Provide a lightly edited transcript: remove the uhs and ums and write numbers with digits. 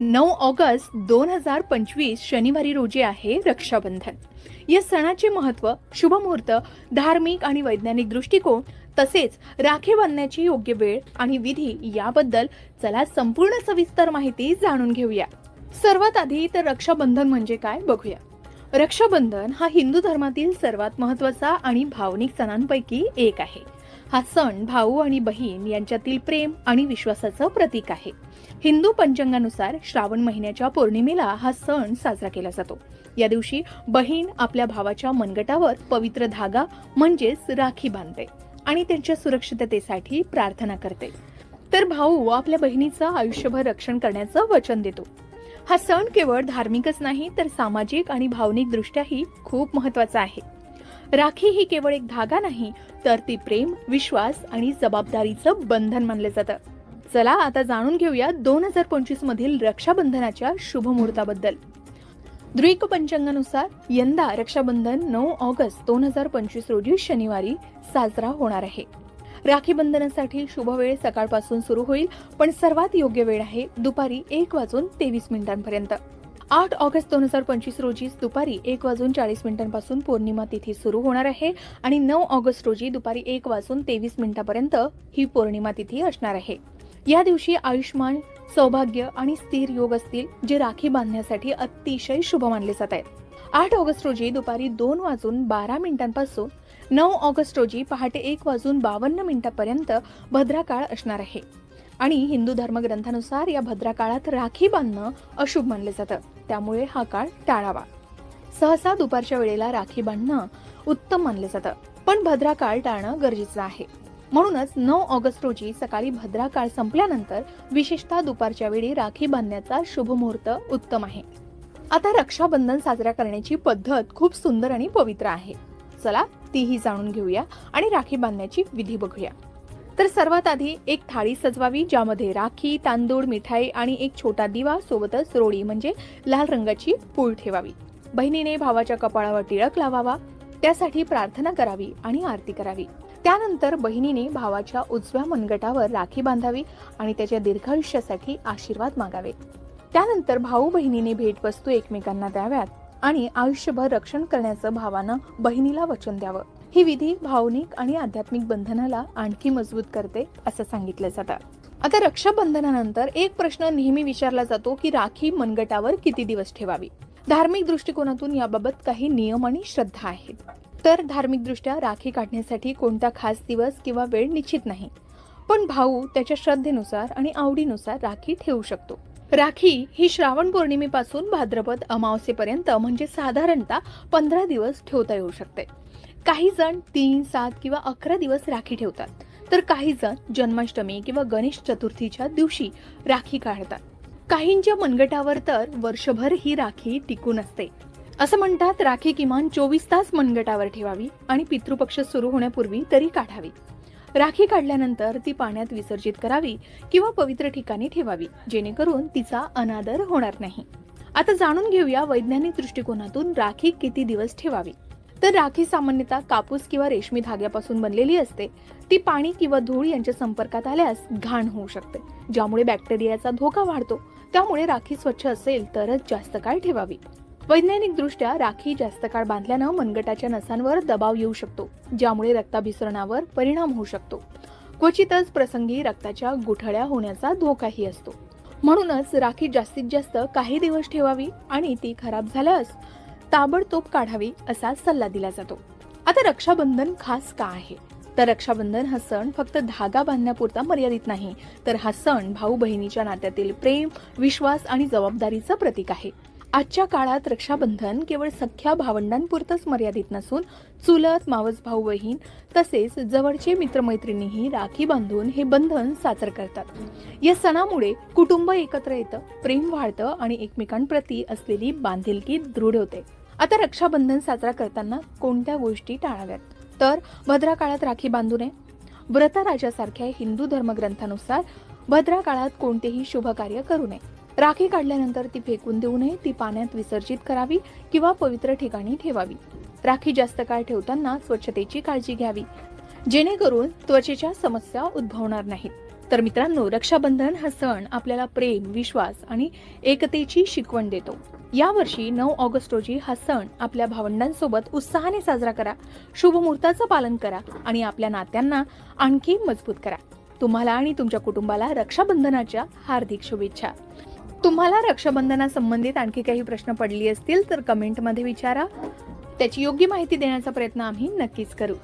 9 August 2025 शनिवारी रोजी आहे रक्षाबंधन. या सणाचे महत्त्व, शुभमुहूर्त, धार्मिक आणि वैज्ञानिक दृष्टिकोन तसेच राखी बांधण्याची योग्य वेळ आणि विधी याबद्दल चला संपूर्ण सविस्तर माहिती जाणून घेऊया. सर्वात आधी तर रक्षाबंधन म्हणजे काय बघूया. रक्षाबंधन हा हिंदू धर्मातील सर्वात महत्त्वाचा आणि भावनिक सणांपैकी एक आहे. हा सण भाऊ आणि बहीण यांच्यातील प्रेम आणि विश्वासाचं प्रतीक आहे. हिंदू पंचांगानुसार श्रावण महिन्याच्या पौर्णिमेला हा सण साजरा केला जातो. या दिवशी बहीण आपल्या भावाच्या मनगटावर पवित्र धागा म्हणजेच राखी बांधते आणि त्यांच्या सुरक्षिततेसाठी प्रार्थना करते. तर भाऊ आपल्या बहिणीचं आयुष्यभर रक्षण करण्याचं वचन देतो. हा सण केवळ धार्मिकच नाही तर सामाजिक आणि भावनिक दृष्ट्याही खूप महत्त्वाचा आहे. राखी ही केवळ एक धागा नाही तर ती प्रेम, विश्वास आणि जबाबदारीचं बंधन मानलं जातं. चला आता जाणून घेऊया 2025 मधील रक्षाबंधनाच्या शुभ मुहूर्ताबद्दल. द्विक पंचांगानुसार यंदा रक्षाबंधन 9 ऑगस्ट 2025 रोजी शनिवारी साजरा होणार आहे. राखी बंधनासाठी शुभ वेळ सकाळपासून सुरू होईल, पण सर्वात योग्य वेळ आहे दुपारी 1:23 पर्यंत. 8 ऑगस्ट 2025 रोजी दुपारी 1:40 पौर्णिमा तिथी सुरू होणार आहे आणि 9 ऑगस्ट रोजी दुपारी 1:23 पर्यंत ही पौर्णिमा तिथी असणार आहे. या दिवशी आयुष्मान, सौभाग्य आणि स्थिर योग असतील, जे राखी बांधण्यासाठी अतिशय शुभ मानले जात आहेत. 8 ऑगस्ट रोजी दुपारी 2:12 9 ऑगस्ट रोजी पहाटे 1:52 पर्यंत भद्रा काळ असणार आहे आणि हिंदू धर्मग्रंथानुसार या भद्रा काळात राखी बांधणं अशुभ मानले जातं, त्यामुळे हा काळ टाळावा. सहसा दुपारच्या वेळेला राखी बांधणं उत्तम मानले जातं, पण भद्रा काळ टाळणं गरजेचं आहे. म्हणूनच 9 ऑगस्ट रोजी सकाळी भद्रा काळ संपल्यानंतर विशेषतः दुपारच्या वेळी राखी बांधण्याचा शुभ मुहूर्त उत्तम आहे. आता रक्षाबंधन साजरा करण्याची पद्धत खूप सुंदर आणि पवित्र आहे. चला तीही जाणून घेऊया आणि राखी बांधण्याची विधी बघूया. तर सर्वात आधी एक थाळी सजवावी, ज्यामध्ये राखी, तांदूळ, मिठाई आणि एक छोटा दिवा सोबतच रोळी म्हणजे लाल रंगाची पूळ ठेवावी. बहिणीने भावाच्या कपाळावर टिळक लावावा, त्यासाठी प्रार्थना करावी आणि आरती करावी. त्यानंतर बहिणीने भावाच्या उजव्या मनगटावर राखी बांधावी आणि त्याच्या दीर्घायुष्यासाठी आशीर्वाद मागावे. त्यानंतर भाऊ बहिणीने भेटवस्तू एकमेकांना द्याव्यात आणि आयुष्यभर रक्षण करण्याचं भावानं बहिणीला वचन द्यावं. ही विधी भावनिक आणि आध्यात्मिक बंधनाला आणखी मजबूत करते असं सांगितलं जातं. आता रक्षाबंधनानंतर एक प्रश्न नेहमी विचारला जातो की राखी मनगटावर किती दिवस ठेवावी. धार्मिक दृष्टिकोनातून याबाबत काही नियम आणि श्रद्धा आहेत. तर धार्मिक दृष्ट्या राखी काढण्यासाठी कोणता खास दिवस किंवा वेळ निश्चित नाही, पण भाऊ त्याच्या श्रद्धेनुसार आणि आवडीनुसार राखी ठेवू शकतो. राखी ही श्रावण पौर्णिमेपासून भाद्रपद अमावस्येपर्यंत म्हणजे साधारणतः 15 दिवस ठेवता येऊ शकते. काही जण 3, 7 किंवा 11 दिवस राखी ठेवतात, तर काही जण जन्माष्टमी किंवा गणेश चतुर्थीच्या दिवशी राखी काढतात. काहींच्या मनगटावर तर वर्षभर ही राखी टिकून असते. असं म्हणतात राखी किमान 24 तास मनगटावर ठेवावी आणि पितृपक्ष सुरू होण्यापूर्वी तरी काढावी. राखी काढल्यानंतर ती पाण्यात विसर्जित करावी किंवा पवित्र ठिकाणी ठेवावी, जेणेकरून तिचा अनादर होणार नाही. आता जाणून घेऊया वैज्ञानिक दृष्टिकोनातून राखी किती दिवस ठेवावी. तर राखी सामान्यतः कापूस किंवा रेशमी धाग्यापासून बनलेली असते. ती पाणी किंवा धूळ यांच्या संपर्कात आल्यास घाण होऊ शकते, ज्यामुळे बॅक्टेरियाचा धोका वाढतो. त्यामुळे राखी स्वच्छ असेल तरच जास्त काळ ठेवावी. वैज्ञानिक दृष्ट्या राखी जास्त काळ बांधल्यानं मनगटाच्या नसांवर दबाव येऊ शकतो, ज्यामुळे रक्ताभिसरणावर परिणाम होऊ शकतो. क्वचितच प्रसंगी रक्ताच्या गुठळ्या होण्याचा धोकाही असतो. म्हणूनच राखी जास्तीत जास्त काही दिवस ठेवावी आणि ती खराब झाल्यास ताबडतोब काढावी असा सल्ला दिला जातो. आता रक्षाबंधन खास का आहे, तर रक्षाबंधन हा सण फक्त धागा बांधण्यापुरता मर्यादित नाही, तर हा सण भाऊ बहिणीच्या नात्यातील प्रेम, विश्वास आणि जबाबदारीचं प्रतीक आहे. आजच्या काळात रक्षाबंधन केवळ सख्या भावंडांपुरतच मर्यादित नसून चुलत, मावस भाऊ बहीण तसेच जवळचे मित्रमैत्रिणीही राखी बांधून हे बंधन साजरं करतात. या सणामुळे कुटुंब एकत्र येतं, प्रेम वाढतं आणि एकमेकांप्रती असलेली बांधिलकी दृढ होते. आता रक्षाबंधन साजरा करताना कोणत्या गोष्टी टाळाव्यात, तर भद्रा काळात राखी बांधू नये. व्रतराजासारख्या हिंदू धर्मग्रंथानुसार भद्रा काळात कोणतेही शुभ कार्य करू नये. राखी काढल्यानंतर ती फेकून देऊ नये, ती पाण्यात विसर्जित करावी किंवा पवित्र ठिकाणी ठेवावी. राखी जास्त काळ ठेवताना स्वच्छतेची काळजी घ्यावी, जेणेकरून त्वचेच्या समस्या उद्भवणार नाहीत. तर मित्रांनो, रक्षाबंधन हा सण आपल्याला प्रेम, विश्वास आणि एकतेची शिकवण देतो. यावर्षी 9 ऑगस्ट रोजी हा सण आपल्या भावंडांसोबत उत्साहाने साजरा करा, शुभ मुहूर्ताचं पालन करा आणि आपल्या नात्यांना आणखी मजबूत करा. तुम्हाला आणि तुमच्या कुटुंबाला रक्षाबंधनाच्या हार्दिक शुभेच्छा. तुम्हाला रक्षाबंधनासंबंधित आणखी काही प्रश्न पडले असतील तर कमेंटमध्ये विचारा. त्याची योग्य माहिती देण्याचा प्रयत्न आम्ही नक्कीच करू.